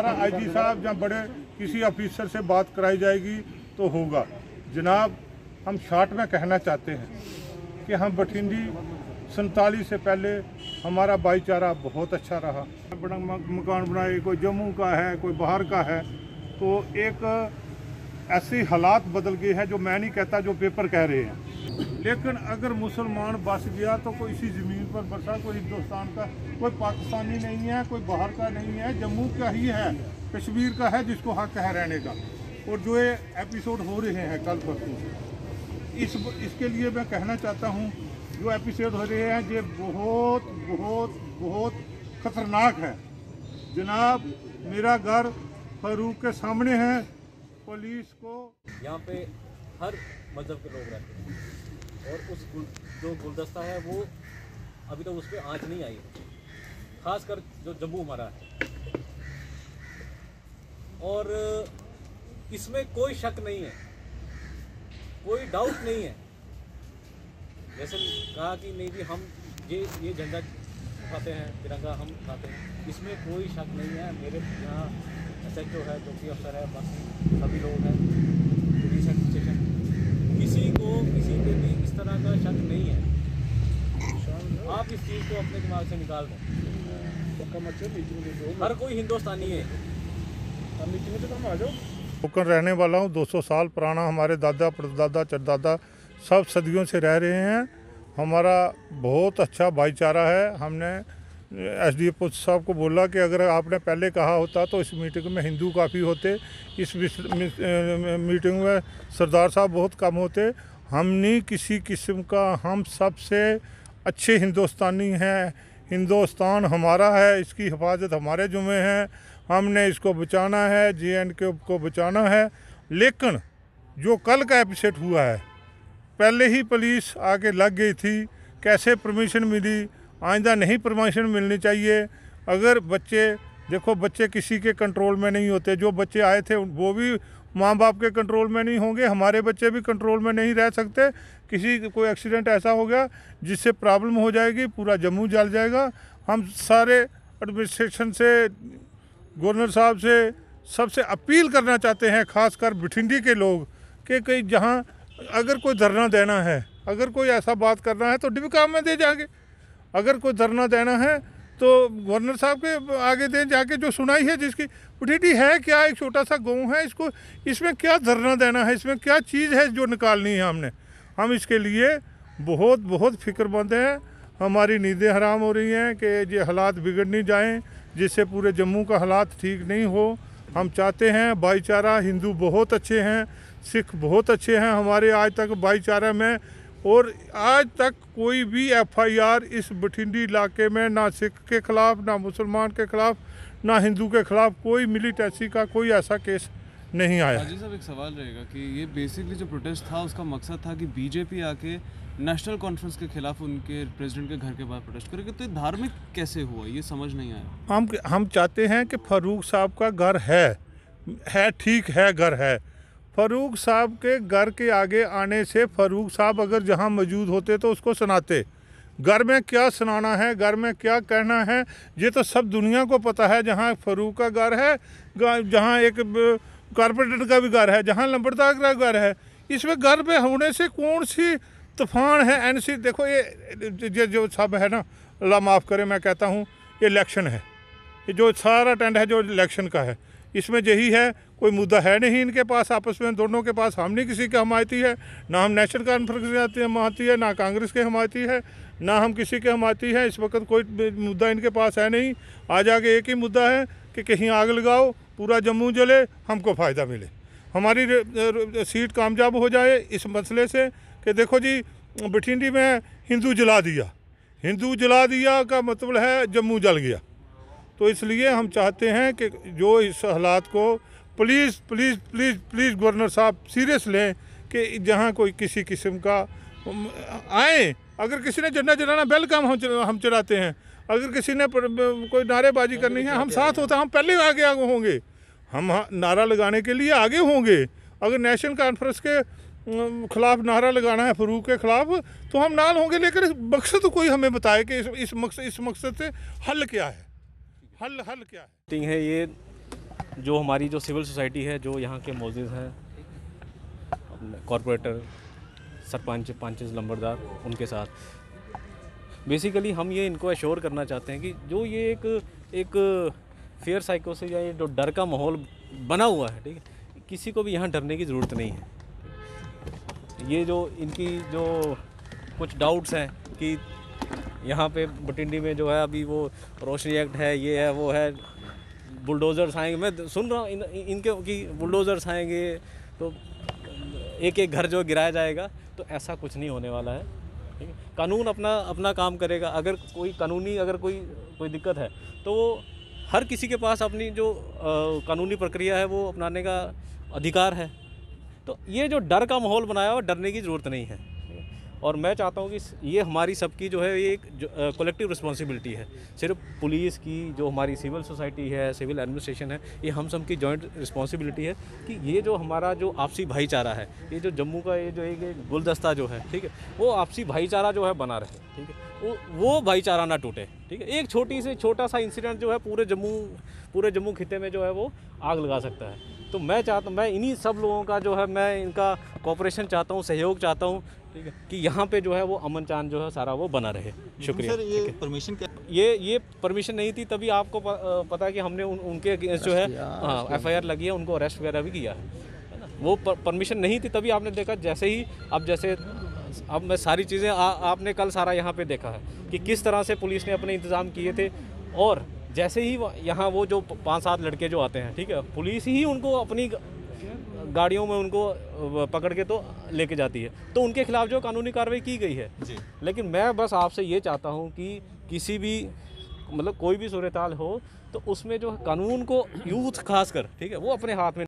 दोबारा आईजी साहब या बड़े किसी ऑफिसर से बात कराई जाएगी तो होगा। जनाब, हम शॉर्ट में कहना चाहते हैं कि हम बठिंडी 47 से पहले हमारा भाईचारा बहुत अच्छा रहा। बड़ा मकान बनाए, कोई जम्मू का है, कोई बाहर का है, तो एक ऐसे हालात बदल गए हैं जो मैं नहीं कहता, जो पेपर कह रहे हैं। लेकिन अगर मुसलमान बस गया तो कोई इसी ज़मीन पर बसा, कोई हिंदुस्तान का, कोई पाकिस्तानी नहीं है, कोई बाहर का नहीं है, जम्मू का ही है, कश्मीर का है, जिसको हक है रहने का। और जो ये एपिसोड हो रहे हैं कल परसों, इसके लिए मैं कहना चाहता हूँ, जो एपिसोड हो रहे हैं ये बहुत बहुत बहुत ख़तरनाक है। जनाब, मेरा घर फारूक के सामने है। पुलिस को यहाँ पे हर मज़हब के लोग रहते हैं और उस जो गुलदस्ता है वो अभी तक उस पर आँच नहीं आई, खासकर जो जम्मू हमारा है। और इसमें कोई शक नहीं है, कोई डाउट नहीं है। जैसे कहा कि नहीं भी हम ये झंडा उठाते हैं, तिरंगा हम उठाते हैं, इसमें कोई शक नहीं है। मेरे यहाँ SHO है, चौकी अफसर है, बाकी सभी लोग हैं, पुलिस एडमिनिस्ट्रेशन, किसी पे भी इस तरह का शक नहीं है। आप इस चीज़ को अपने दिमाग से निकाल दें। हर कोई हिंदुस्तानी है। होकर रहने वाला हूँ, 200 साल पुराना, हमारे दादा परदादा चरदादा सब सदियों से रह रहे हैं। हमारा बहुत अच्छा भाईचारा है। हमने SDO साहब को बोला कि अगर आपने पहले कहा होता तो इस मीटिंग में हिंदू काफ़ी होते, इस मीटिंग में सरदार साहब बहुत कम होते। हम नहीं किसी किस्म का, हम सबसे अच्छे हिंदुस्तानी हैं। हिंदुस्तान हमारा है, इसकी हिफाजत हमारे ज़िम्मे है। हमने इसको बचाना है, JNK को बचाना है। लेकिन जो कल का एपिसोड हुआ है, पहले ही पुलिस आके लग गई थी, कैसे परमिशन मिली? आइंदा नहीं परमिशन मिलनी चाहिए। अगर बच्चे, देखो बच्चे किसी के कंट्रोल में नहीं होते, जो बच्चे आए थे वो भी माँ बाप के कंट्रोल में नहीं होंगे, हमारे बच्चे भी कंट्रोल में नहीं रह सकते। किसी कोई एक्सीडेंट ऐसा हो गया जिससे प्रॉब्लम हो जाएगी, पूरा जम्मू जल जाएगा। हम सारे एडमिनिस्ट्रेशन से, गवर्नर साहब से, सबसे अपील करना चाहते हैं, खासकर बठिंडी के लोग, कि कहीं जहाँ अगर कोई धरना देना है, अगर कोई ऐसा बात करना है तो डिबकाम में दे जाएंगे। अगर कोई धरना देना है तो गवर्नर साहब के आगे दें जाके, जो सुनाई है जिसकी। बठिंडी है क्या, एक छोटा सा गाँव है, इसको इसमें क्या धरना देना है, इसमें क्या चीज़ है जो निकालनी है हमने। हम इसके लिए बहुत बहुत फिक्रमंद हैं। हमारी नींदें हराम हो रही हैं कि ये हालात बिगड़ नहीं जाएँ, जिससे पूरे जम्मू का हालात ठीक नहीं हो। हम चाहते हैं भाईचारा, हिंदू बहुत अच्छे हैं, सिख बहुत अच्छे हैं हमारे आज तक भाईचारा में। और आज तक कोई भी FIR इस बठिंडी इलाके में ना सिख के ख़िलाफ़, ना मुसलमान के ख़िलाफ़, ना हिंदू के ख़िलाफ़ कोई मिलिटेंसी का कोई ऐसा केस नहीं आया। जी साहब, एक सवाल रहेगा कि ये बेसिकली जो प्रोटेस्ट था उसका मकसद था कि BJP आके नेशनल कॉन्फ्रेंस के खिलाफ उनके प्रेसिडेंट के घर के बाहर प्रोटेस्ट करेगी, तो धार्मिक कैसे हुआ, ये समझ नहीं आया। हम चाहते हैं कि फारूक साहब का घर है ठीक है, घर है। फारूक साहब के घर के आगे आने से फारूक साहब अगर जहां मौजूद होते तो उसको सुनाते। घर में क्या सुनाना है, घर में क्या कहना है, ये तो सब दुनिया को पता है। जहां फारूक का घर है, जहां एक कारपेंटर का भी घर है, जहां लंबड़दार का घर है, इसमें घर पे होने से कौन सी तूफान है? NC देखो, ये जो सब है ना, अल्लाह माफ़ करे, मैं कहता हूँ ये इलेक्शन है, ये जो सारा टेंड है जो इलेक्शन का है, इसमें यही है। कोई मुद्दा है नहीं इनके पास आपस में, दोनों के पास। हम नहीं किसी के हमायती है, ना हम नेशनल कॉन्फ्रेंस के हमायती है, ना कांग्रेस के हमायती है, ना हम किसी के हमायती है। इस वक्त कोई मुद्दा इनके पास है नहीं। आज आगे एक ही मुद्दा है कि कहीं आग लगाओ, पूरा जम्मू जले, हमको फ़ायदा मिले, हमारी सीट कामयाब हो जाए इस मसले से। कि देखो जी, बठिंडी में हिंदू जला दिया का मतलब है जम्मू जल गया। तो इसलिए हम चाहते हैं कि जो इस हालात को please please please please governor साहब सीरियस लें कि जहाँ कोई किसी किस्म का आए। अगर किसी ने झंडा जलाना, वेलकम हम चलाते हैं। अगर किसी ने कोई नारेबाजी करनी है, हम साथ होते हैं, हम पहले आगे होंगे, हम नारा लगाने के लिए आगे होंगे। अगर नेशनल कॉन्फ्रेंस के खिलाफ नारा लगाना है, फारूक के खिलाफ, तो हम नाल होंगे। लेकिन मकसद कोई हमें बताए कि इस मकसद से हल क्या है, हल क्या है। है ये जो हमारी जो सिविल सोसाइटी है, जो यहाँ के मौजूद हैं कॉरपोरेटर, सरपंच, पंच, लंबरदार, उनके साथ बेसिकली हम ये इनको एश्योर करना चाहते हैं कि जो ये एक फेयर साइको से या ये जो डर का माहौल बना हुआ है, ठीक है, किसी को भी यहाँ डरने की ज़रूरत नहीं है। ये जो इनकी जो कुछ डाउट्स हैं कि यहाँ पे बटिंडी में जो है अभी वो रोशनी एक्ट है, ये है, वो है, बुलडोज़र्स आएंगे, मैं सुन रहा हूँ इनके कि बुलडोज़र्स आएंगे तो एक एक घर जो गिराया जाएगा, तो ऐसा कुछ नहीं होने वाला है, ठीक है। कानून अपना काम करेगा। अगर कोई कानूनी अगर कोई दिक्कत है तो वो हर किसी के पास अपनी जो कानूनी प्रक्रिया है वो अपनाने का अधिकार है। तो ये जो डर का माहौल बनाया हुआ, डरने की ज़रूरत नहीं है। और मैं चाहता हूँ कि ये हमारी सबकी जो है ये एक कलेक्टिव रिस्पॉन्सिबिलिटी है। सिर्फ पुलिस की, जो हमारी सिविल सोसाइटी है, सिविल एडमिनिस्ट्रेशन है, ये हम सब की जॉइंट रिस्पॉन्सिबिलिटी है कि ये जो हमारा जो आपसी भाईचारा है, ये जो जम्मू का ये जो एक गुलदस्ता जो है, ठीक है, वो आपसी भाईचारा जो है बना रहे, ठीक है, वो भाईचारा ना टूटे, ठीक है। एक छोटा सा इंसिडेंट जो है पूरे जम्मू खित्ते में जो है वो आग लगा सकता है। तो मैं इन्हीं सब लोगों का जो है मैं इनका कोऑपरेशन चाहता हूँ, सहयोग चाहता हूँ, ठीक है, कि यहाँ पे जो है वो अमन चान जो है सारा वो बना रहे। शुक्रिया। सर, ये परमिशन क्या? ये परमिशन नहीं थी, तभी आपको पता है कि हमने उनके अगेंस्ट जो है FIR लगी है, उनको अरेस्ट वगैरह भी किया है ना। वो परमिशन नहीं थी, तभी आपने देखा जैसे ही अब मैं सारी चीज़ें आपने कल सारा यहाँ पे देखा है कि किस तरह से पुलिस ने अपने इंतज़ाम किए थे। और जैसे ही यहाँ वो जो 5-7 लड़के जो आते हैं, ठीक है, पुलिस ही उनको अपनी गाड़ियों में उनको पकड़ के तो लेके जाती है, तो उनके खिलाफ जो कानूनी कार्रवाई की गई है जी। लेकिन मैं बस आपसे ये चाहता हूँ कि किसी भी मतलब कोई भी सूरत हाल हो तो उसमें जो कानून को यूथ खासकर, ठीक है, वो अपने हाथ में